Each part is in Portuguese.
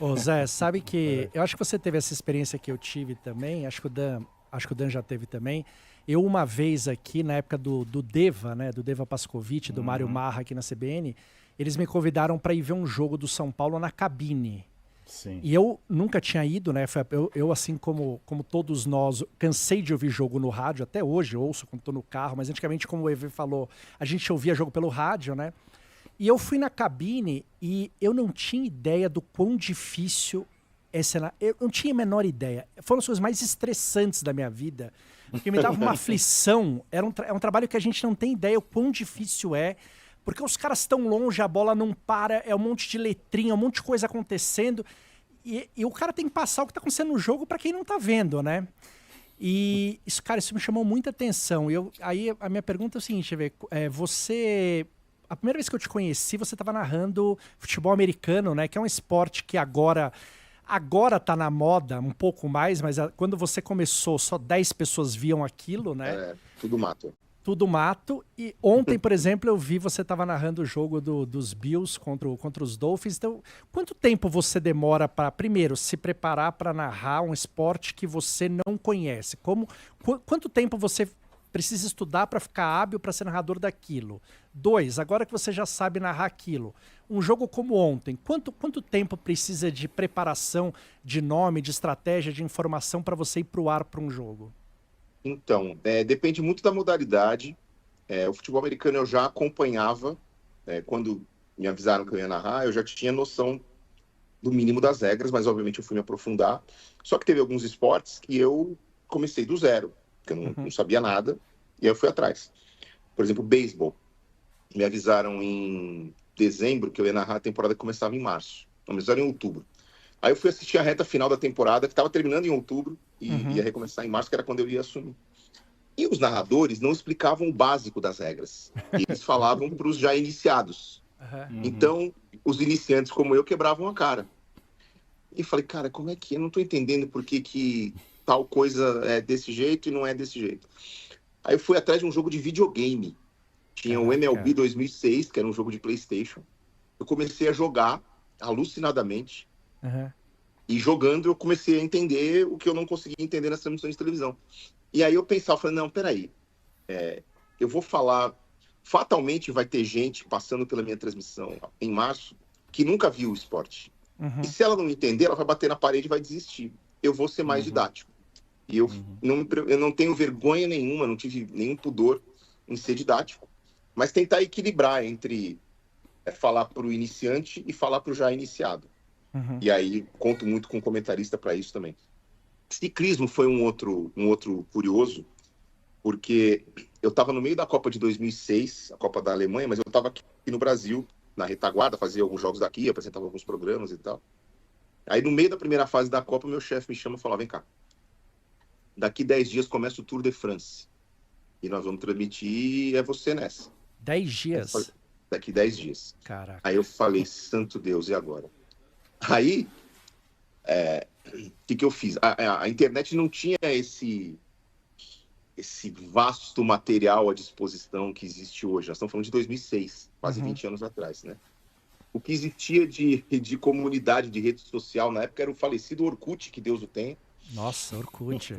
Ô Zé, sabe que eu acho que você teve essa experiência que eu tive também, acho que o Dan já teve também. Eu uma vez aqui, na época do Deva, né, do Deva Pascovitch, do Mário Uhum, Marra aqui na CBN, eles me convidaram para ir ver um jogo do São Paulo na cabine. sim. E eu nunca tinha ido, né? Eu, assim como todos nós, cansei de ouvir jogo no rádio, até hoje ouço quando tô no carro, mas antigamente, como o EV falou, a gente ouvia jogo pelo rádio, né? E eu fui na cabine e eu não tinha ideia do quão difícil é cenar. Eu não tinha a menor ideia. Foram as coisas mais estressantes da minha vida, porque me dava uma aflição. É um trabalho que a gente não tem ideia o quão difícil é, porque os caras estão longe, a bola não para, é um monte de letrinha, um monte de coisa acontecendo. E o cara tem que passar o que tá acontecendo no jogo para quem não tá vendo, né? E isso, cara, isso me chamou muita atenção. Aí a minha pergunta é o seguinte, Vê, você. A primeira vez que eu te conheci, você estava narrando futebol americano, né? Que é um esporte que agora tá na moda um pouco mais, mas quando você começou, só 10 pessoas viam aquilo, né? Tudo mato. Tudo mato. E ontem, por exemplo, eu vi você estava narrando o jogo dos Bills contra os Dolphins. Então, quanto tempo você demora para, primeiro, se preparar para narrar um esporte que você não conhece? Quanto tempo você precisa estudar para ficar hábil para ser narrador daquilo? Dois, agora que você já sabe narrar aquilo, um jogo como ontem, quanto tempo precisa de preparação, de nome, de estratégia, de informação para você ir para o ar para um jogo? Então, depende muito da modalidade. O futebol americano eu já acompanhava, quando me avisaram que eu ia narrar, eu já tinha noção do mínimo das regras, mas obviamente eu fui me aprofundar. Só que teve alguns esportes que eu comecei do zero, que eu não Uhum, sabia nada, e aí eu fui atrás. Por exemplo, beisebol. Me avisaram em dezembro que eu ia narrar a temporada que começava em março. Não, me avisaram em outubro. Aí eu fui assistir a reta final da temporada, que estava terminando em outubro, e uhum, ia recomeçar em março, que era quando eu ia assumir. E os narradores não explicavam o básico das regras. Eles falavam para os já iniciados. uhum. Uhum. Então, os iniciantes como eu quebravam a cara. E falei, cara, como é que eu não estou entendendo por que tal coisa é desse jeito e não é desse jeito. Aí eu fui atrás de um jogo de videogame. Tinha o MLB Caraca. 2006, que era um jogo de PlayStation. Eu comecei a jogar alucinadamente. Uhum. E jogando, eu comecei a entender o que eu não conseguia entender nas transmissões de televisão. E aí eu pensava, falei, não, peraí, eu vou falar, fatalmente vai ter gente passando pela minha transmissão em março que nunca viu o esporte. E Uhum. se ela não entender, ela vai bater na parede e vai desistir. Eu vou ser mais Uhum. didático. E eu Uhum. eu não tenho vergonha nenhuma, não tive nenhum pudor em ser didático, mas tentar equilibrar entre falar para o iniciante e falar para o já iniciado. Uhum. E aí conto muito com o comentarista para isso também. Ciclismo foi um outro curioso, porque eu estava no meio da Copa de 2006, a Copa da Alemanha, mas eu estava aqui no Brasil, na retaguarda, fazia alguns jogos daqui, apresentava alguns programas e tal. Aí, no meio da primeira fase da Copa, meu chefe me chama e falou, vem cá, daqui 10 dias começa o Tour de France, e nós vamos transmitir, é você nessa. 10 Aí eu falei, dias. daqui 10 dias. Aí Caraca. eu falei, santo Deus, e agora? Aí, o que eu fiz? A internet não tinha esse vasto material à disposição que existe hoje. Nós estamos falando de 2006, quase Uhum. 20 anos atrás, né? O que existia de comunidade, de rede social na época era o falecido Orkut, que Deus o tenha. Nossa, Orkut.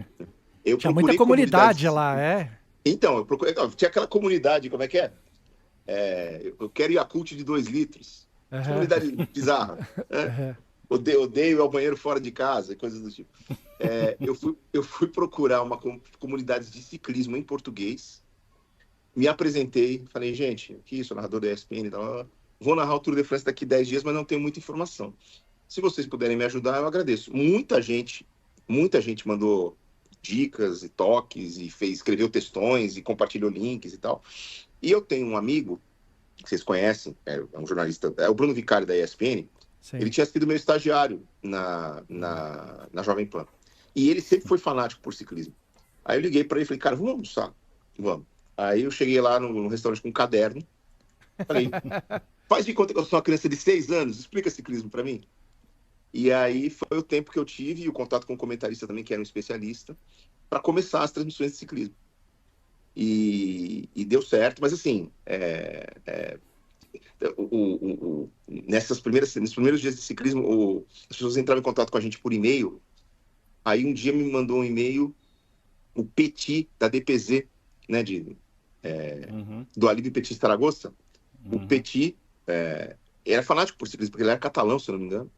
Eu Tinha muita procurei comunidade comunidades. lá, é? Então, eu procurei. Tinha aquela comunidade, como é que é? Eu quero Yakult de 2 litros. Aham. Comunidade bizarra. Né? Aham. Odeio ir ao banheiro fora de casa, coisas do tipo. Eu fui procurar uma comunidade de ciclismo em português, me apresentei, falei, gente, aqui sou narrador da ESPN, vou narrar o Tour de France daqui 10 dias, mas não tenho muita informação. Se vocês puderem me ajudar, eu agradeço. Muita gente mandou dicas e toques e escreveu textões e compartilhou links e tal. E eu tenho um amigo que vocês conhecem, é um jornalista, é o Bruno Vicari da ESPN. Ele Sim. tinha sido meu estagiário na Jovem Pan. E ele sempre foi fanático por ciclismo. Aí eu liguei para ele e falei, cara, vamos almoçar? Vamos. Aí eu cheguei lá no restaurante com um caderno. Falei, faz de conta que eu sou uma criança de 6 anos, explica ciclismo para mim. E aí foi o tempo que eu tive e o contato com o comentarista também, que era um especialista, para começar as transmissões de ciclismo. E deu certo, mas assim, Nesses primeiros dias de ciclismo, as pessoas entravam em contato com a gente por e-mail. Aí um dia me mandou um e-mail o Petit da DPZ, né, do Alibi Petit Zaragoza. O Petit era fanático por ciclismo, porque ele era catalão, se eu não me engano.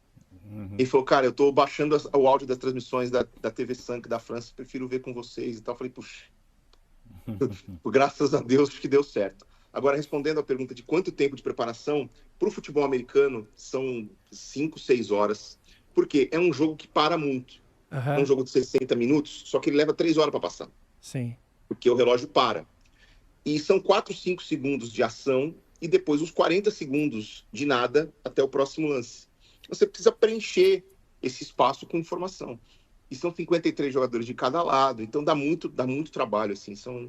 Ele falou, cara, eu tô baixando o áudio das transmissões da TV Sank da França, prefiro ver com vocês e tal. Eu falei, puxa, graças a Deus, acho que deu certo. Agora, respondendo à pergunta de quanto tempo de preparação, para o futebol americano são 5, 6 horas, porque é um jogo que para muito. É um jogo de 60 minutos, só que ele leva 3 horas para passar. Sim. Porque o relógio para. E são 4, 5 segundos de ação e depois uns 40 segundos de nada até o próximo lance. Você precisa preencher esse espaço com informação. E são 53 jogadores de cada lado, então dá muito trabalho, assim, são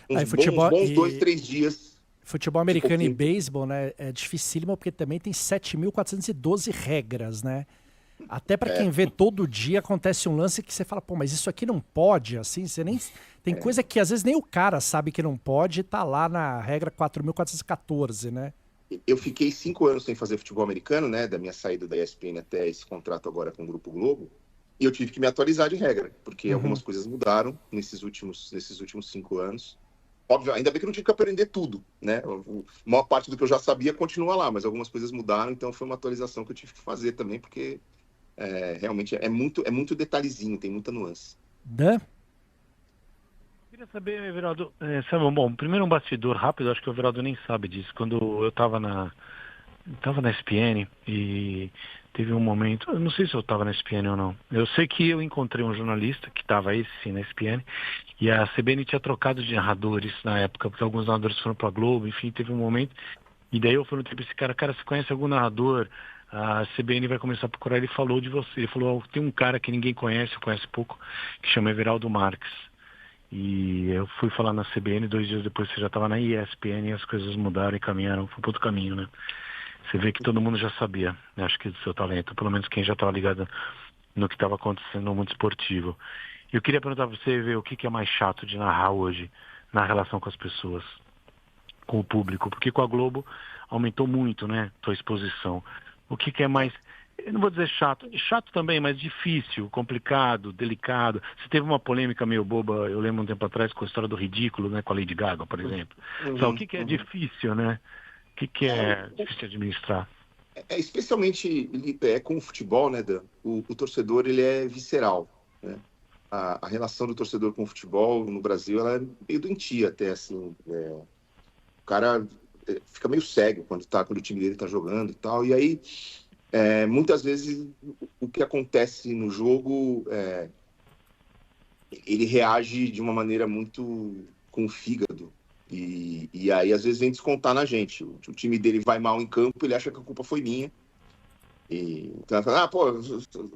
uns bons 2, 3 dias. Futebol americano e beisebol, né, é dificílimo porque também tem 7.412 regras, né? Até para quem vê todo dia acontece um lance que você fala, pô, mas isso aqui não pode, assim, você nem... Tem coisa que às vezes nem o cara sabe que não pode e tá lá na regra 4.414, né? Eu fiquei 5 anos sem fazer futebol americano, né, da minha saída da ESPN até esse contrato agora com o Grupo Globo, e eu tive que me atualizar de regra, porque algumas coisas mudaram nesses últimos 5 anos. Óbvio, ainda bem que eu não tive que aprender tudo, né? A maior parte do que eu já sabia continua lá, mas algumas coisas mudaram, então foi uma atualização que eu tive que fazer também, porque realmente é muito detalhezinho, tem muita nuance. Dan? Queria saber, Everaldo, bom, primeiro um bastidor rápido, acho que o Everaldo nem sabe disso. Quando eu estava na ESPN e teve um momento, eu não sei se eu estava na ESPN ou não, eu sei que eu encontrei um jornalista que estava aí sim na ESPN e a CBN tinha trocado de narradores na época, porque alguns narradores foram para a Globo, enfim, teve um momento, e daí eu perguntei para esse cara, você conhece algum narrador? A CBN vai começar a procurar, ele falou de você, ele falou, tem um cara que ninguém conhece, eu conheço pouco, que chama Everaldo Marques. E eu fui falar na CBN, 2 dias depois você já estava na ESPN e as coisas mudaram e caminharam para outro caminho, né? Você vê que todo mundo já sabia, né? Acho que do seu talento, pelo menos quem já estava ligado no que estava acontecendo no mundo esportivo. Eu queria perguntar para você, ver o que é mais chato de narrar hoje na relação com as pessoas, com o público, porque com a Globo aumentou muito, né, tua exposição. O que é mais... Eu não vou dizer chato também, mas difícil, complicado, delicado. Você teve uma polêmica meio boba, eu lembro um tempo atrás, com a história do ridículo, né, com a Lady Gaga, por exemplo. Só o que é difícil, né? O que é difícil de administrar? Especialmente com o futebol, né, Dan? O torcedor, ele é visceral, né? A relação do torcedor com o futebol no Brasil, ela é meio doentia até, assim. O cara fica meio cego quando o time dele tá jogando e tal. E aí... muitas vezes o que acontece no jogo, ele reage de uma maneira muito com o fígado e aí às vezes vem descontar na gente. O time dele vai mal em campo, ele acha que a culpa foi minha então ele fala,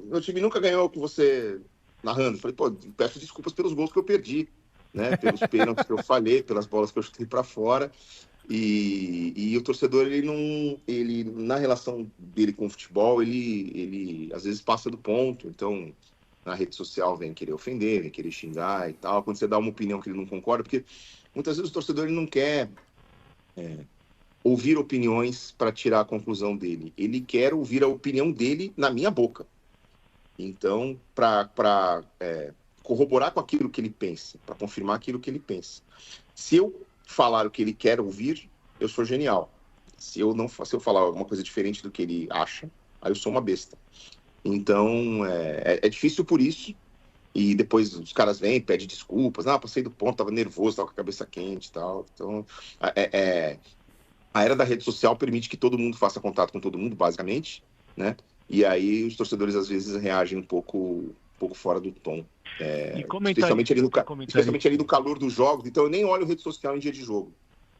meu time nunca ganhou com você narrando. Eu falei, peço desculpas pelos gols que eu perdi, né? Pelos pênaltis que eu falhei, pelas bolas que eu chutei para fora. E o torcedor, ele na relação dele com o futebol, ele às vezes passa do ponto. Então, na rede social vem querer ofender, vem querer xingar e tal. Quando você dá uma opinião que ele não concorda, porque muitas vezes o torcedor ele não quer ouvir opiniões para tirar a conclusão dele. Ele quer ouvir a opinião dele na minha boca. Então, para corroborar com aquilo que ele pensa, para confirmar aquilo que ele pensa. Se eu falar o que ele quer ouvir, eu sou genial. Se eu falar alguma coisa diferente do que ele acha, aí eu sou uma besta. Então, é difícil por isso. E depois os caras vêm, pedem desculpas. Passei do ponto, tava nervoso, tava com a cabeça quente e tal. Então, a era da rede social permite que todo mundo faça contato com todo mundo, basicamente, né? E aí os torcedores, às vezes, reagem um pouco fora do tom. Especialmente ali no calor dos jogos. Então eu nem olho rede social em dia de jogo,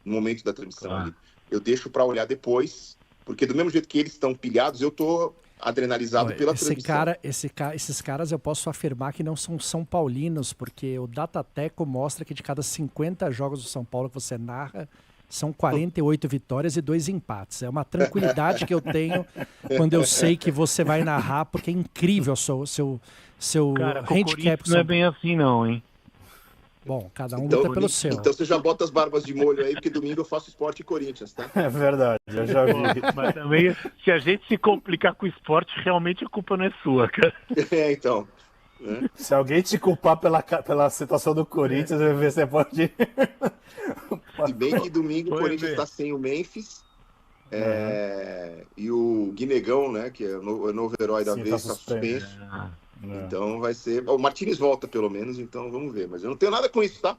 no momento da transmissão. Claro. Eu deixo para olhar depois, porque do mesmo jeito que eles estão pilhados, eu tô adrenalizado pela transmissão. Esses caras eu posso afirmar que não são São Paulinos, porque o Datateco mostra que de cada 50 jogos do São Paulo que você narra, são 48 vitórias e 2 empates. É uma tranquilidade que eu tenho quando eu sei que você vai narrar, porque é incrível seu cara, handicap. Não é bem assim não, hein? Bom, cada um Então, luta pelo seu. então você já bota as barbas de molho aí, porque domingo eu faço Sport e Corinthians, tá? É verdade, eu já vi. Mas também, se a gente se complicar com o esporte, realmente a culpa não é sua, cara. Então. Né? Se alguém te culpar pela situação do Corinthians, você pode... Se bem que domingo o Corinthians está sem o Memphis. E o Guinegão, né, que é o novo herói da vez, está suspenso. Então vai ser. O Martínez volta, pelo menos, então vamos ver. Mas eu não tenho nada com isso, tá?